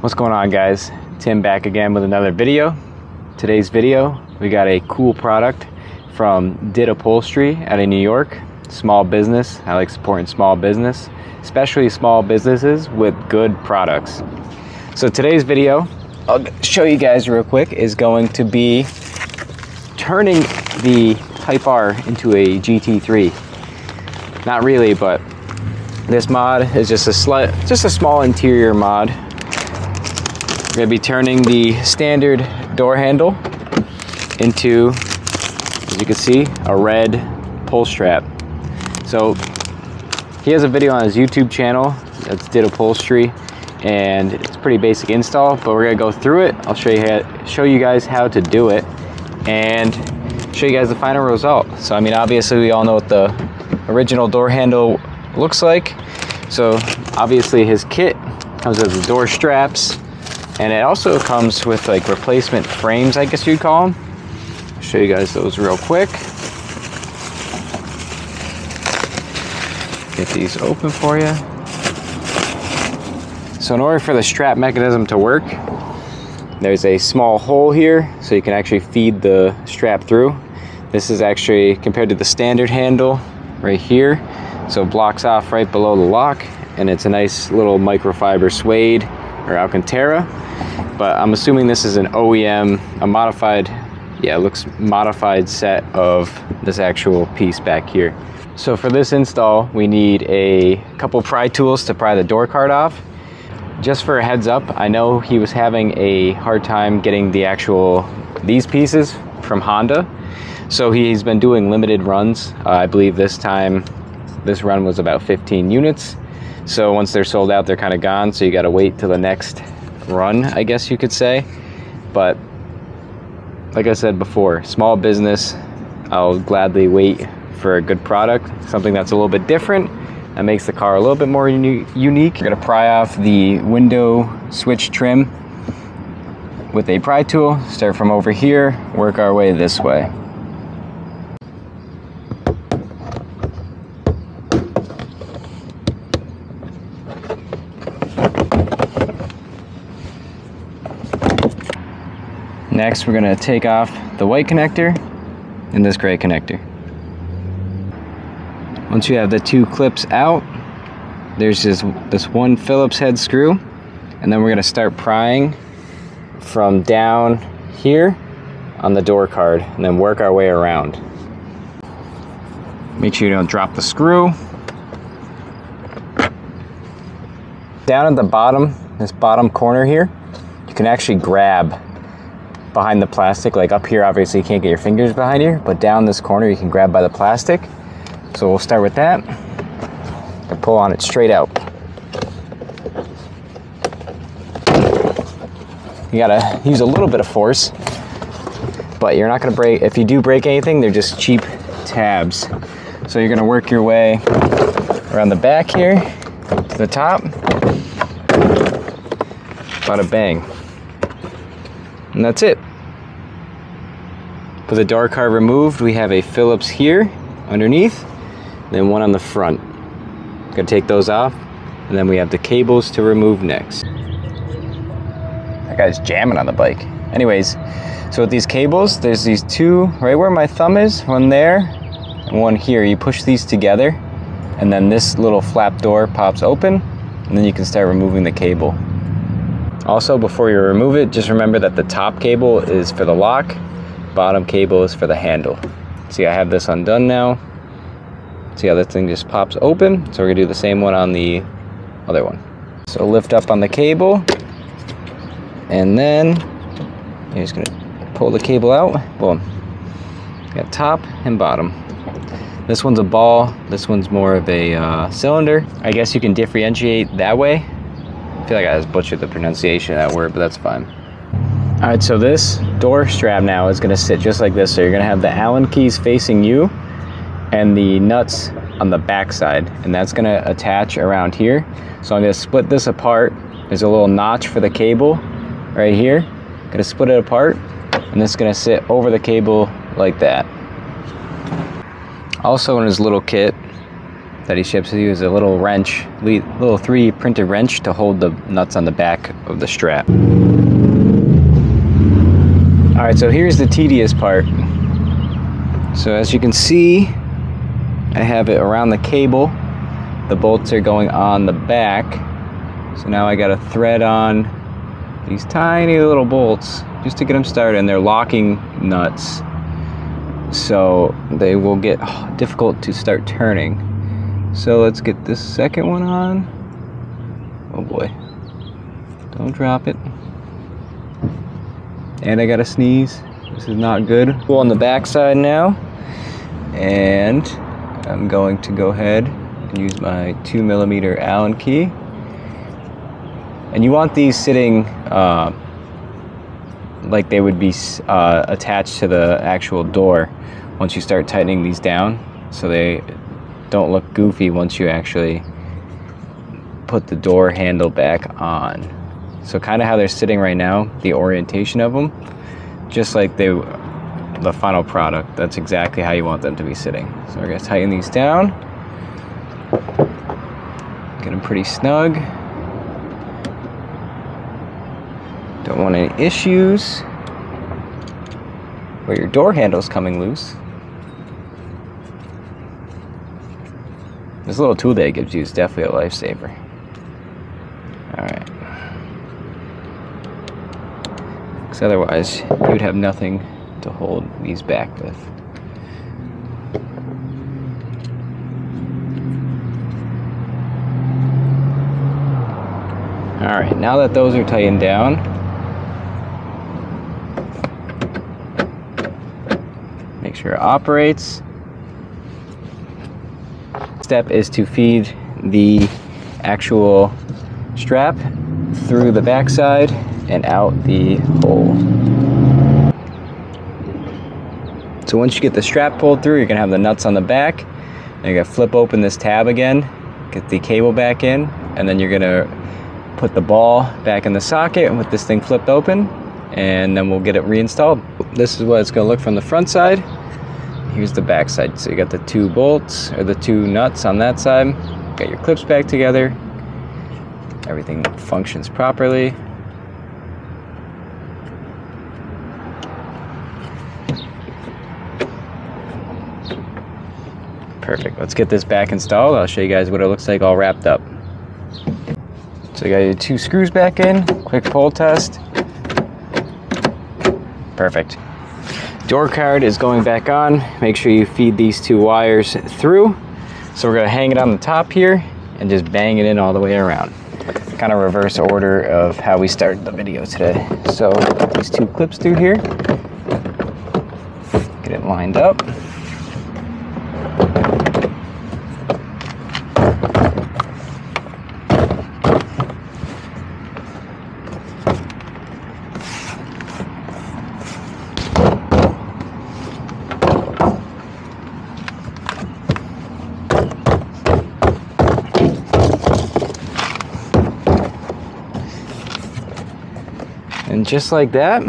What's going on, guys? Tim back again with another video. Today's video, we got a cool product from Didupholstery out of New York. Small business. I like supporting small business, especially small businesses with good products. So today's video, I'll show you guys real quick, is going to be turning the Type R into a GT3. Not really, but this mod is just a small interior mod. We're going to be turning the standard door handle into, as you can see, a red pull strap. So he has a video on his YouTube channel that's Didupholstery, and it's pretty basic install, but we're going to go through it. I'll show you guys how to do it and show you guys the final result. So I mean, obviously we all know what the original door handle looks like. So obviously his kit comes with the door straps, and it also comes with like replacement frames, I guess you'd call them. I'll show you guys those real quick. Get these open for you. So in order for the strap mechanism to work, there's a small hole here so you can actually feed the strap through. This is actually, compared to the standard handle, right here. So it blocks off right below the lock, and it's a nice little microfiber suede or Alcantara. But I'm assuming this is an OEM, a modified, yeah, it looks modified set of this actual piece back here. So for this install, we need a couple pry tools to pry the door card off. Just for a heads up, I know he was having a hard time getting these pieces from Honda. So he's been doing limited runs. I believe this run was about 15 units. So once they're sold out, they're kind of gone. So you got to wait till the next run, I guess you could say. But like I said before, small business, I'll gladly wait for a good product, something that's a little bit different, that makes the car a little bit more unique. We're gonna pry off the window switch trim with a pry tool, start from over here, work our way this way. Next, we're gonna take off the white connector and this gray connector. Once you have the two clips out, there's this one Phillips head screw, and then we're gonna start prying from down here on the door card and then work our way around. Make sure you don't drop the screw. Down at the bottom, this bottom corner here, you can actually grab behind the plastic. Like up here, obviously you can't get your fingers behind here, but down this corner you can grab by the plastic. So we'll start with that and pull on it straight out. You gotta use a little bit of force, but you're not gonna break. If you do break anything, they're just cheap tabs. So you're gonna work your way around the back here to the top. Bada bang. And that's it. With the door card removed, we have a Phillips here underneath, then one on the front. Gotta take those off, and then we have the cables to remove next. That guy's jamming on the bike. Anyways, so with these cables, there's these two right where my thumb is, one there and one here. You push these together, and then this little flap door pops open, and then you can start removing the cable. Also, before you remove it, just remember that the top cable is for the lock, bottom cable is for the handle. See, I have this undone now. See how this thing just pops open? So we're gonna do the same one on the other one. So lift up on the cable, and then you're just gonna pull the cable out. Boom. Got top and bottom. This one's a ball, this one's more of a cylinder. I guess you can differentiate that way. I feel like I just butchered the pronunciation of that word, but that's fine. All right, so this door strap now is gonna sit just like this. So you're gonna have the Allen keys facing you and the nuts on the back side, and that's gonna attach around here. So I'm gonna split this apart. There's a little notch for the cable right here. Gonna split it apart, and this is gonna sit over the cable like that. Also in his little kit, that he ships with you is a little wrench, little 3D printed wrench to hold the nuts on the back of the strap. All right, so here's the tedious part. So as you can see, I have it around the cable. The bolts are going on the back. So now I got to thread on these tiny little bolts just to get them started, and they're locking nuts. So they will get difficult to start turning. So let's get this second one on. Oh boy. Don't drop it. And I gotta sneeze. This is not good. Pull on the back side now. And I'm going to go ahead and use my 2mm Allen key. And you want these sitting like they would be attached to the actual door once you start tightening these down, so they don't look goofy once you actually put the door handle back on. So kind of how they're sitting right now, the orientation of them, just like the final product, that's exactly how you want them to be sitting. So we're going to tighten these down, get them pretty snug. Don't want any issues where your door handle's coming loose. This little tool that it gives you is definitely a lifesaver. Alright. Because otherwise, you would have nothing to hold these back with. Alright, now that those are tightened down, make sure it operates. Step is to feed the actual strap through the backside and out the hole. So once you get the strap pulled through, you're gonna have the nuts on the back. And you're gonna flip open this tab again, get the cable back in, and then you're gonna put the ball back in the socket with this thing flipped open, and then we'll get it reinstalled. This is what it's gonna look from the front side. Here's the back side. So you got the 2 bolts, or the 2 nuts on that side. Got your clips back together. Everything functions properly. Perfect. Let's get this back installed. I'll show you guys what it looks like all wrapped up. So you got your 2 screws back in. Quick pull test. Perfect. Door card is going back on. Make sure you feed these 2 wires through. So we're gonna hang it on the top here and just bang it in all the way around. Kind of reverse order of how we started the video today. So these 2 clips through here. Get it lined up. And just like that,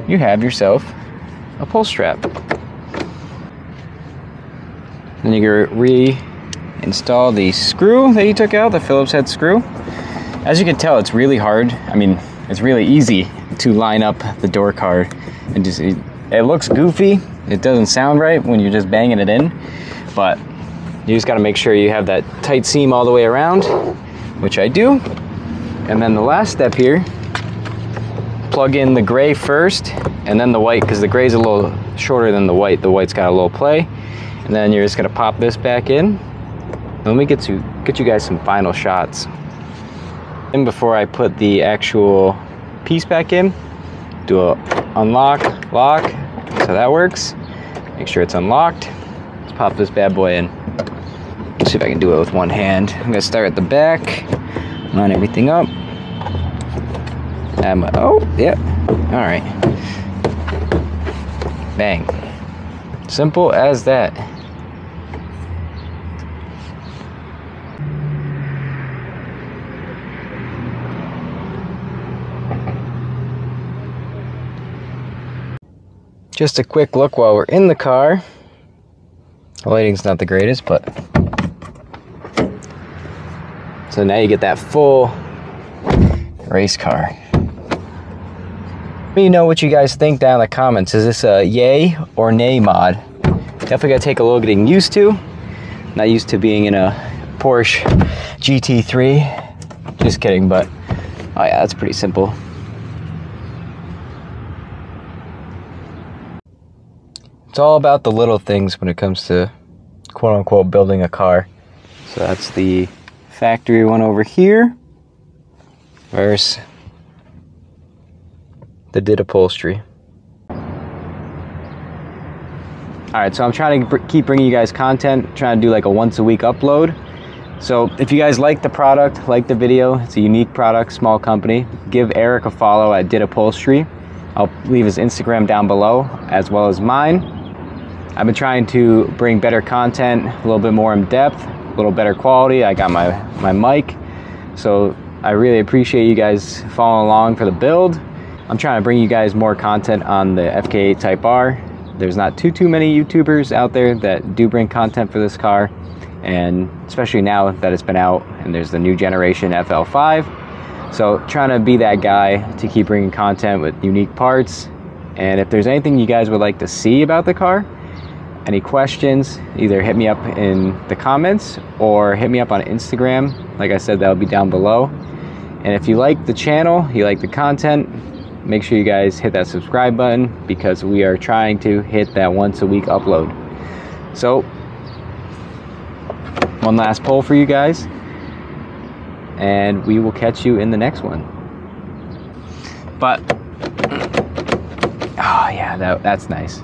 you have yourself a pull strap. Then you can reinstall the screw that you took out, the Phillips head screw. As you can tell, it's really hard. I mean, it's really easy to line up the door card, and just it looks goofy. It doesn't sound right when you're just banging it in, but you just got to make sure you have that tight seam all the way around, which I do. And then the last step here, plug in the gray first and then the white, because the gray's a little shorter than the white. The white's got a little play. And then you're just gonna pop this back in. Let me get you guys some final shots. And before I put the actual piece back in, do a unlock, lock, so that works. Make sure it's unlocked. Let's pop this bad boy in. Let's see if I can do it with one hand. I'm gonna start at the back. Line everything up. Oh, yeah. All right. Bang. Simple as that. Just a quick look while we're in the car. The lighting's not the greatest, but so now you get that full race car. Let me know what you guys think down in the comments. Is this a yay or nay mod? Definitely gotta take a little getting used to. Not used to being in a Porsche GT3. Just kidding, but oh yeah, that's pretty simple. It's all about the little things when it comes to quote unquote building a car. So that's the factory one over here versus the Didupholstery. Alright, so I'm trying to keep bringing you guys content, trying to do like a once a week upload. So if you guys like the product, like the video, it's a unique product, small company, give Eric a follow at Didupholstery. I'll leave his Instagram down below as well as mine. I've been trying to bring better content, a little bit more in depth, a little better quality. I got my mic, so I really appreciate you guys following along for the build. I'm trying to bring you guys more content on the FK8 Type R. There's not too many YouTubers out there that do bring content for this car, and especially now that it's been out and there's the new generation FL5. So trying to be that guy to keep bringing content with unique parts. And if there's anything you guys would like to see about the car, any questions, either hit me up in the comments or hit me up on Instagram. Like I said, that'll be down below. And if you like the channel, you like the content, make sure you guys hit that subscribe button because we are trying to hit that once a week upload. So, one last poll for you guys, and we will catch you in the next one. But, oh yeah, that's nice.